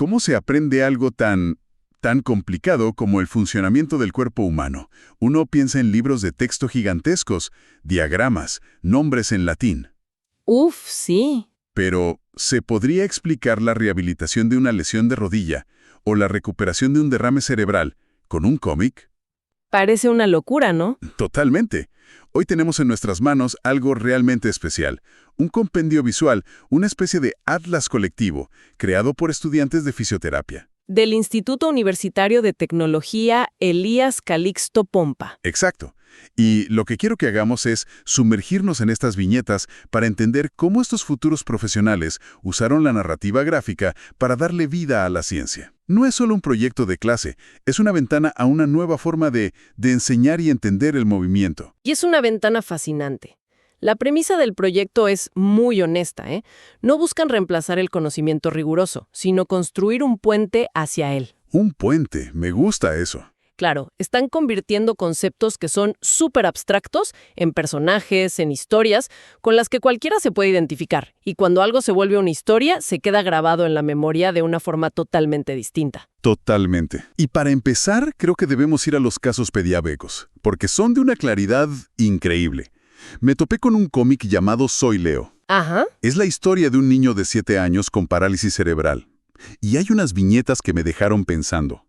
¿Cómo se aprende algo tan complicado como el funcionamiento del cuerpo humano? Uno piensa en libros de texto gigantescos, diagramas, nombres en latín. Uf, sí. Pero, ¿se podría explicar la rehabilitación de una lesión de rodilla o la recuperación de un derrame cerebral con un cómic? Parece una locura, ¿no? Totalmente. Hoy tenemos en nuestras manos algo realmente especial, un compendio visual, una especie de atlas colectivo, creado por estudiantes de fisioterapia. Del Instituto Universitario de Tecnología Elías Calixto Pompa. Exacto. Y lo que quiero que hagamos es sumergirnos en estas viñetas para entender cómo estos futuros profesionales usaron la narrativa gráfica para darle vida a la ciencia. No es solo un proyecto de clase, es una ventana a una nueva forma de enseñar y entender el movimiento. Y es una ventana fascinante. La premisa del proyecto es muy honesta, ¿eh? No buscan reemplazar el conocimiento riguroso, sino construir un puente hacia él. Un puente, me gusta eso. Claro, están convirtiendo conceptos que son súper abstractos en personajes, en historias, con las que cualquiera se puede identificar. Y cuando algo se vuelve una historia, se queda grabado en la memoria de una forma totalmente distinta. Totalmente. Y para empezar, creo que debemos ir a los casos pediátricos, porque son de una claridad increíble. Me topé con un cómic llamado Soy Leo. Ajá. Es la historia de un niño de 7 años con parálisis cerebral. Y hay unas viñetas que me dejaron pensando.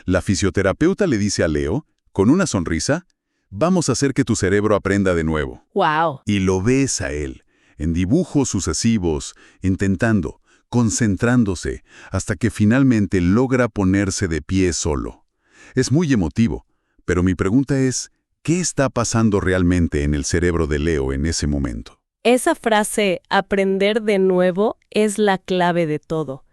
La fisioterapeuta le dice a Leo, con una sonrisa, vamos a hacer que tu cerebro aprenda de nuevo. ¡Wow! Y lo ves a él, en dibujos sucesivos, intentando, concentrándose, hasta que finalmente logra ponerse de pie solo. Es muy emotivo, pero mi pregunta es, ¿qué está pasando realmente en el cerebro de Leo en ese momento? Esa frase, aprender de nuevo, es la clave de todo.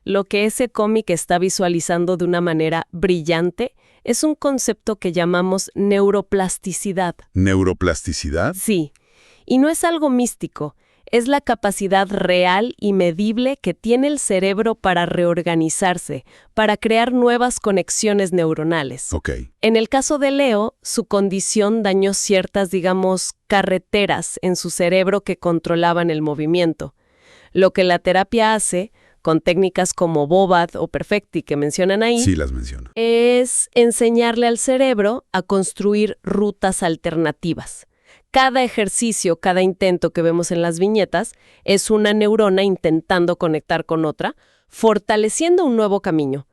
Lo que ese cómic está visualizando de una manera brillante es un concepto que llamamos neuroplasticidad. ¿Neuroplasticidad? Sí, y no es algo místico, es la capacidad real y medible que tiene el cerebro para reorganizarse, para crear nuevas conexiones neuronales. Ok. En el caso de Leo, su condición dañó ciertas, carreteras en su cerebro que controlaban el movimiento. Lo que la terapia hace, con técnicas como BOBAD o Perfecti que mencionan ahí, Sí, las menciono. es enseñarle al cerebro a construir rutas alternativas. Cada ejercicio, cada intento que vemos en las viñetas es una neurona intentando conectar con otra, fortaleciendo un nuevo camino.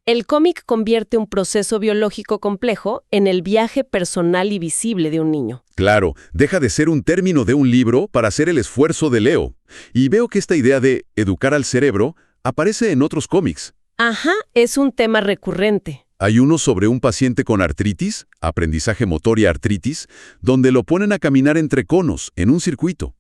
El cómic convierte un proceso biológico complejo en el viaje personal y visible de un niño. Claro, deja de ser un término de un libro para hacer el esfuerzo de Leo. Y veo que esta idea de educar al cerebro aparece en otros cómics. Ajá, es un tema recurrente. Hay uno sobre un paciente con artritis, aprendizaje motor y artritis, donde lo ponen a caminar entre conos, en un circuito.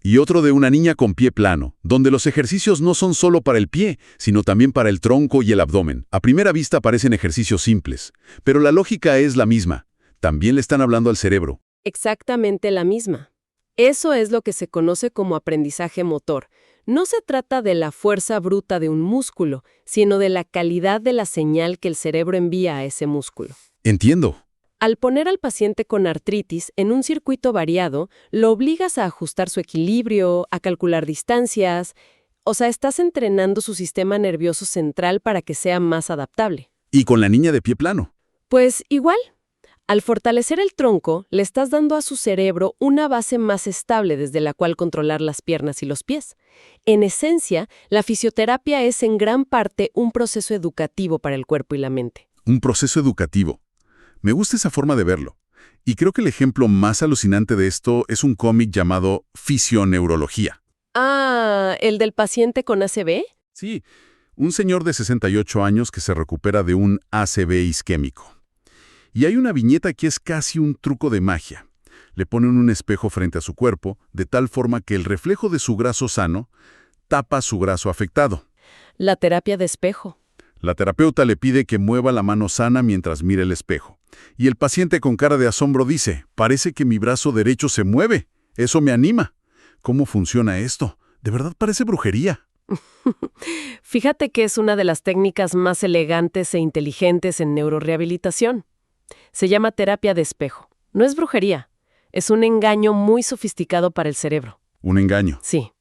Y otro de una niña con pie plano, donde los ejercicios no son solo para el pie, sino también para el tronco y el abdomen. A primera vista parecen ejercicios simples, pero la lógica es la misma. También le están hablando al cerebro. Exactamente la misma. Eso es lo que se conoce como aprendizaje motor. No se trata de la fuerza bruta de un músculo, sino de la calidad de la señal que el cerebro envía a ese músculo. Entiendo. Al poner al paciente con artritis en un circuito variado, lo obligas a ajustar su equilibrio, a calcular distancias, o sea, estás entrenando su sistema nervioso central para que sea más adaptable. ¿Y con la niña de pie plano? Pues igual. Al fortalecer el tronco, le estás dando a su cerebro una base más estable desde la cual controlar las piernas y los pies. En esencia, la fisioterapia es en gran parte un proceso educativo para el cuerpo y la mente. Un proceso educativo. Me gusta esa forma de verlo. Y creo que el ejemplo más alucinante de esto es un cómic llamado Fisioneurología. Ah, ¿el del paciente con ACV? Sí, un señor de 68 años que se recupera de un ACV isquémico. Y hay una viñeta que es casi un truco de magia. Le ponen un espejo frente a su cuerpo, de tal forma que el reflejo de su brazo sano tapa su brazo afectado. La terapia de espejo. La terapeuta le pide que mueva la mano sana mientras mira el espejo. Y el paciente con cara de asombro dice, parece que mi brazo derecho se mueve. Eso me anima. ¿Cómo funciona esto? De verdad parece brujería. Fíjate que es una de las técnicas más elegantes e inteligentes en neurorehabilitación. Se llama terapia de espejo. No es brujería. Es un engaño muy sofisticado para el cerebro. Un engaño. Sí.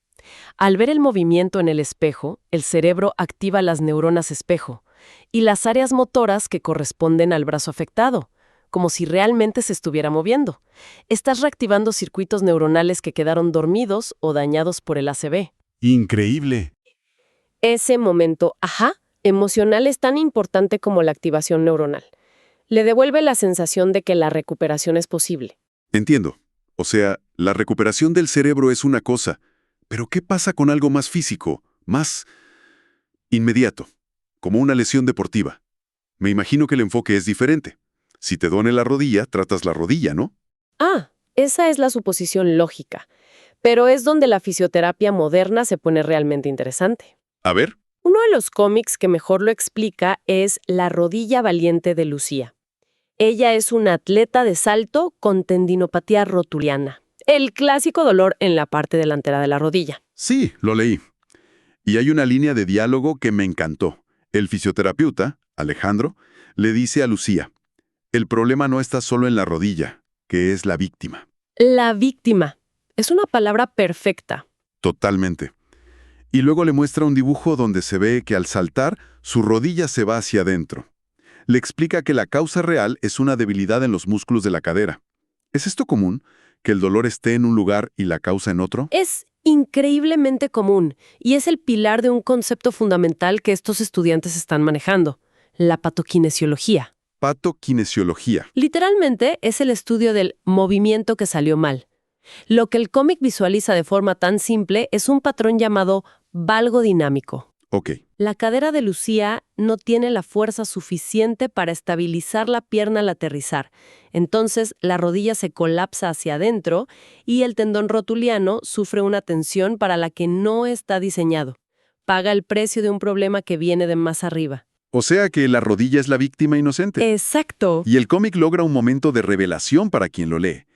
Al ver el movimiento en el espejo, el cerebro activa las neuronas espejo y las áreas motoras que corresponden al brazo afectado, como si realmente se estuviera moviendo. Estás reactivando circuitos neuronales que quedaron dormidos o dañados por el ACV. Increíble. Ese momento, emocional es tan importante como la activación neuronal. Le devuelve la sensación de que la recuperación es posible. Entiendo. O sea, la recuperación del cerebro es una cosa, pero ¿qué pasa con algo más físico, más inmediato, como una lesión deportiva? Me imagino que el enfoque es diferente. Si te duele la rodilla, tratas la rodilla, ¿no? Esa es la suposición lógica, pero es donde la fisioterapia moderna se pone realmente interesante. A ver. Uno de los cómics que mejor lo explica es La rodilla valiente de Lucía. Ella es una atleta de salto con tendinopatía rotuliana, el clásico dolor en la parte delantera de la rodilla. Sí, lo leí. Y hay una línea de diálogo que me encantó. El fisioterapeuta, Alejandro, le dice a Lucía, el problema no está solo en la rodilla, que es la víctima. La víctima. Es una palabra perfecta. Totalmente. Y luego le muestra un dibujo donde se ve que al saltar, su rodilla se va hacia adentro. Le explica que la causa real es una debilidad en los músculos de la cadera. ¿Es esto común? ¿Que el dolor esté en un lugar y la causa en otro? Es increíblemente común y es el pilar de un concepto fundamental que estos estudiantes están manejando, la patokinesiología. Patokinesiología. Literalmente es el estudio del movimiento que salió mal. Lo que el cómic visualiza de forma tan simple es un patrón llamado valgo dinámico. Ok. La cadera de Lucía no tiene la fuerza suficiente para estabilizar la pierna al aterrizar. Entonces, la rodilla se colapsa hacia adentro y el tendón rotuliano sufre una tensión para la que no está diseñado. Paga el precio de un problema que viene de más arriba. O sea que la rodilla es la víctima inocente. Exacto. Y el cómic logra un momento de revelación para quien lo lee.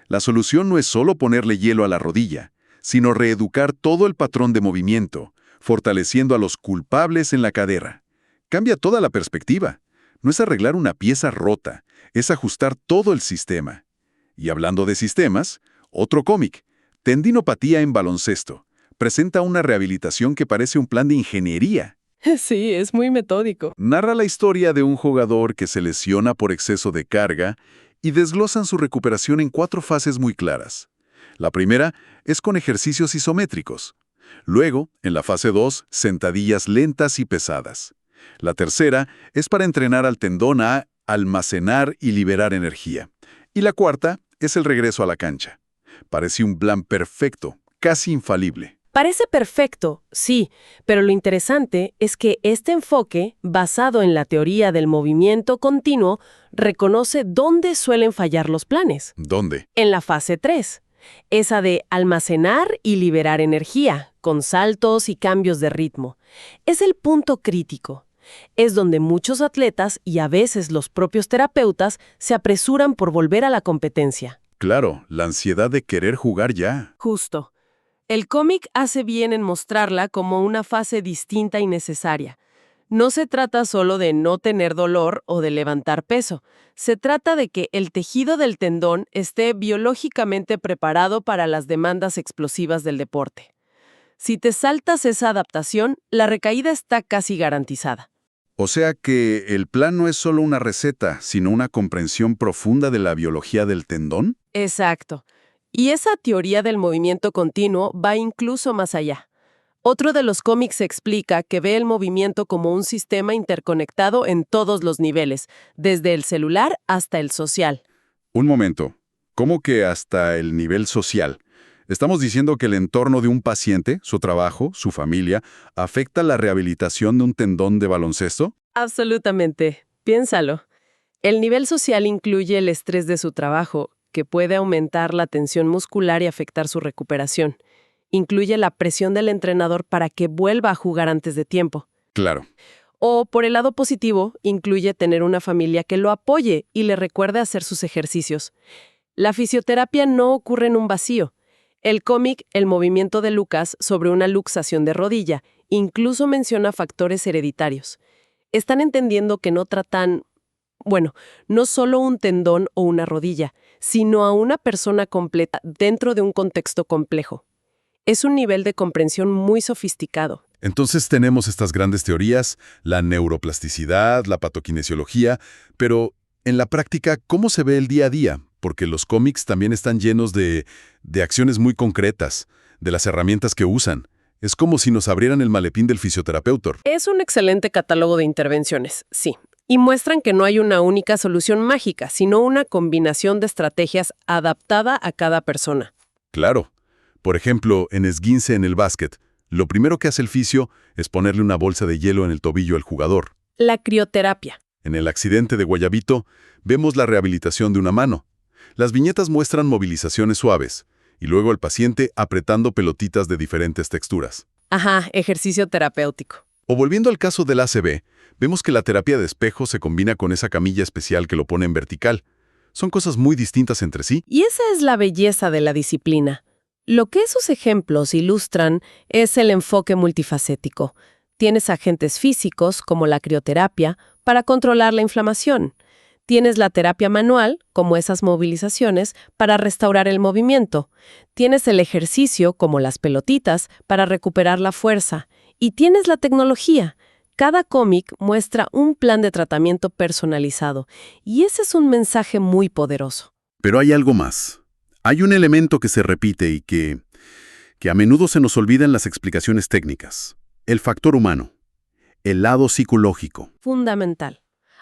La solución no es solo ponerle hielo a la rodilla, sino reeducar todo el patrón de movimiento, fortaleciendo a los culpables en la cadera. Cambia toda la perspectiva. No es arreglar una pieza rota, es ajustar todo el sistema. Y hablando de sistemas, otro cómic, Tendinopatía en baloncesto, presenta una rehabilitación que parece un plan de ingeniería. Sí, es muy metódico. Narra la historia de un jugador que se lesiona por exceso de carga y desglosan su recuperación en 4 fases muy claras. La primera es con ejercicios isométricos. Luego, en la fase 2, sentadillas lentas y pesadas. La tercera es para entrenar al tendón a almacenar y liberar energía. Y la cuarta es el regreso a la cancha. Parece un plan perfecto, casi infalible. Parece perfecto, sí, pero lo interesante es que este enfoque, basado en la teoría del movimiento continuo, reconoce dónde suelen fallar los planes. ¿Dónde? En la fase 3, esa de almacenar y liberar energía, con saltos y cambios de ritmo. Es el punto crítico. Es donde muchos atletas y a veces los propios terapeutas se apresuran por volver a la competencia. Claro, la ansiedad de querer jugar ya. Justo. El cómic hace bien en mostrarla como una fase distinta y necesaria. No se trata solo de no tener dolor o de levantar peso. Se trata de que el tejido del tendón esté biológicamente preparado para las demandas explosivas del deporte. Si te saltas esa adaptación, la recaída está casi garantizada. O sea que el plan no es solo una receta, sino una comprensión profunda de la biología del tendón. Exacto. Y esa teoría del movimiento continuo va incluso más allá. Otro de los cómics explica que ve el movimiento como un sistema interconectado en todos los niveles, desde el celular hasta el social. Un momento. ¿Cómo que hasta el nivel social? ¿Estamos diciendo que el entorno de un paciente, su trabajo, su familia, afecta la rehabilitación de un tendón de baloncesto? Absolutamente. Piénsalo. El nivel social incluye el estrés de su trabajo, que puede aumentar la tensión muscular y afectar su recuperación. Incluye la presión del entrenador para que vuelva a jugar antes de tiempo. Claro. O, por el lado positivo, incluye tener una familia que lo apoye y le recuerde hacer sus ejercicios. La fisioterapia no ocurre en un vacío. El cómic El movimiento de Lucas, sobre una luxación de rodilla, incluso menciona factores hereditarios. Están entendiendo que no tratan, no solo un tendón o una rodilla, sino a una persona completa dentro de un contexto complejo. Es un nivel de comprensión muy sofisticado. Entonces tenemos estas grandes teorías, la neuroplasticidad, la patokinesiología, pero en la práctica, ¿cómo se ve el día a día? Porque los cómics también están llenos de acciones muy concretas, de las herramientas que usan. Es como si nos abrieran el maletín del fisioterapeuta. Es un excelente catálogo de intervenciones, sí. Y muestran que no hay una única solución mágica, sino una combinación de estrategias adaptada a cada persona. Claro. Por ejemplo, en esguince en el básquet, lo primero que hace el fisio es ponerle una bolsa de hielo en el tobillo al jugador. La crioterapia. En el accidente de Guayabito, vemos la rehabilitación de una mano. Las viñetas muestran movilizaciones suaves, y luego el paciente apretando pelotitas de diferentes texturas. Ajá, ejercicio terapéutico. O volviendo al caso del ACV, vemos que la terapia de espejo se combina con esa camilla especial que lo pone en vertical. Son cosas muy distintas entre sí. Y esa es la belleza de la disciplina. Lo que esos ejemplos ilustran es el enfoque multifacético. Tienes agentes físicos, como la crioterapia, para controlar la inflamación. Tienes la terapia manual, como esas movilizaciones, para restaurar el movimiento. Tienes el ejercicio, como las pelotitas, para recuperar la fuerza. Y tienes la tecnología. Cada cómic muestra un plan de tratamiento personalizado. Y ese es un mensaje muy poderoso. Pero hay algo más. Hay un elemento que se repite y que a menudo se nos olvida en las explicaciones técnicas. El factor humano. El lado psicológico. Fundamental.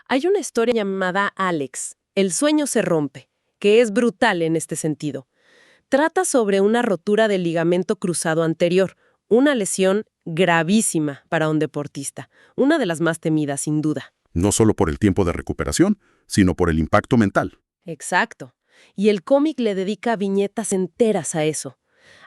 Hay una historia llamada Alex, El sueño se rompe, que es brutal en este sentido. Trata sobre una rotura del ligamento cruzado anterior, una lesión gravísima para un deportista, una de las más temidas sin duda. No solo por el tiempo de recuperación, sino por el impacto mental. Exacto. Y el cómic le dedica viñetas enteras a eso.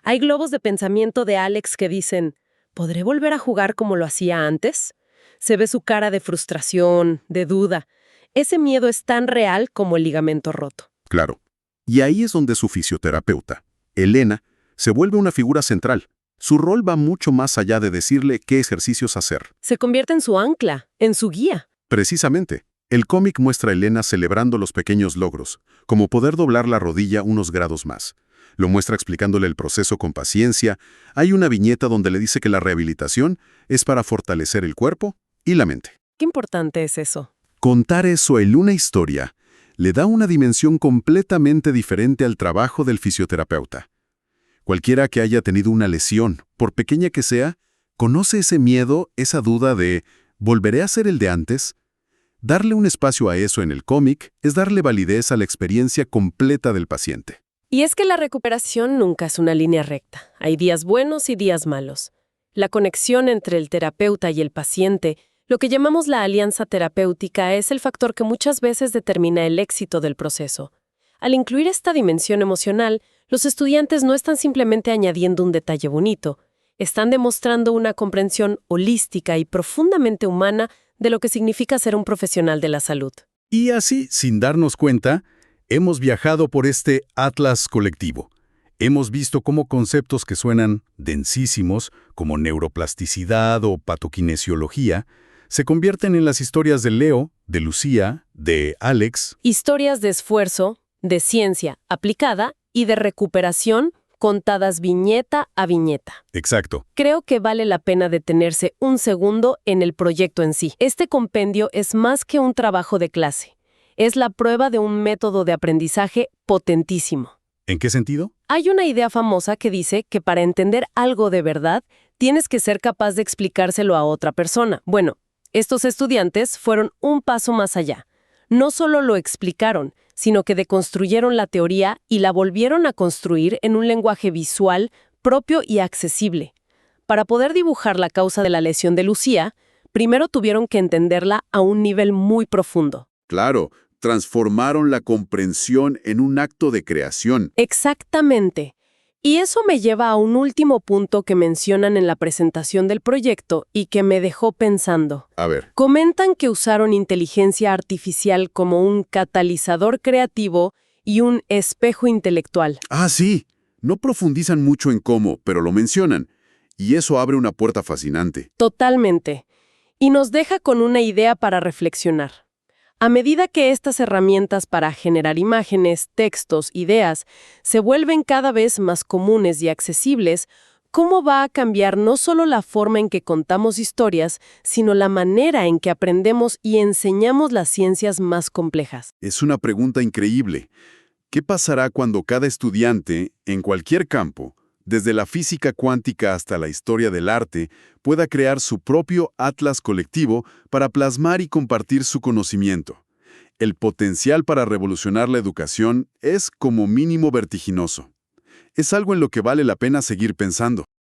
Hay globos de pensamiento de Alex que dicen, ¿podré volver a jugar como lo hacía antes? Se ve su cara de frustración, de duda. Ese miedo es tan real como el ligamento roto. Claro. Y ahí es donde su fisioterapeuta, Elena, se vuelve una figura central. Su rol va mucho más allá de decirle qué ejercicios hacer. Se convierte en su ancla, en su guía. Precisamente, el cómic muestra a Elena celebrando los pequeños logros, como poder doblar la rodilla unos grados más. Lo muestra explicándole el proceso con paciencia. Hay una viñeta donde le dice que la rehabilitación es para fortalecer el cuerpo y la mente. Qué importante es eso. Contar eso en una historia le da una dimensión completamente diferente al trabajo del fisioterapeuta. Cualquiera que haya tenido una lesión, por pequeña que sea, conoce ese miedo, esa duda de ¿volveré a ser el de antes? Darle un espacio a eso en el cómic es darle validez a la experiencia completa del paciente. Y es que la recuperación nunca es una línea recta. Hay días buenos y días malos. La conexión entre el terapeuta y el paciente, lo que llamamos la alianza terapéutica, es el factor que muchas veces determina el éxito del proceso. Al incluir esta dimensión emocional, los estudiantes no están simplemente añadiendo un detalle bonito, están demostrando una comprensión holística y profundamente humana de lo que significa ser un profesional de la salud. Y así, sin darnos cuenta, hemos viajado por este atlas colectivo. Hemos visto cómo conceptos que suenan densísimos, como neuroplasticidad o patokinesiología, se convierten en las historias de Leo, de Lucía, de Alex. Historias de esfuerzo, de ciencia aplicada y de recuperación contadas viñeta a viñeta. Exacto. Creo que vale la pena detenerse un segundo en el proyecto en sí. Este compendio es más que un trabajo de clase. Es la prueba de un método de aprendizaje potentísimo. ¿En qué sentido? Hay una idea famosa que dice que para entender algo de verdad, tienes que ser capaz de explicárselo a otra persona. Bueno, estos estudiantes fueron un paso más allá. No solo lo explicaron, sino que deconstruyeron la teoría y la volvieron a construir en un lenguaje visual propio y accesible. Para poder dibujar la causa de la lesión de Lucía, primero tuvieron que entenderla a un nivel muy profundo. Claro, transformaron la comprensión en un acto de creación. Exactamente. Y eso me lleva a un último punto que mencionan en la presentación del proyecto y que me dejó pensando. A ver. Comentan que usaron inteligencia artificial como un catalizador creativo y un espejo intelectual. Ah, sí. No profundizan mucho en cómo, pero lo mencionan. Y eso abre una puerta fascinante. Totalmente. Y nos deja con una idea para reflexionar. A medida que estas herramientas para generar imágenes, textos, ideas, se vuelven cada vez más comunes y accesibles, cómo va a cambiar no solo la forma en que contamos historias, sino la manera en que aprendemos y enseñamos las ciencias más complejas. Es una pregunta increíble. ¿Qué pasará cuando cada estudiante, en cualquier campo, desde la física cuántica hasta la historia del arte, pueda crear su propio atlas colectivo para plasmar y compartir su conocimiento? El potencial para revolucionar la educación es como mínimo vertiginoso. Es algo en lo que vale la pena seguir pensando.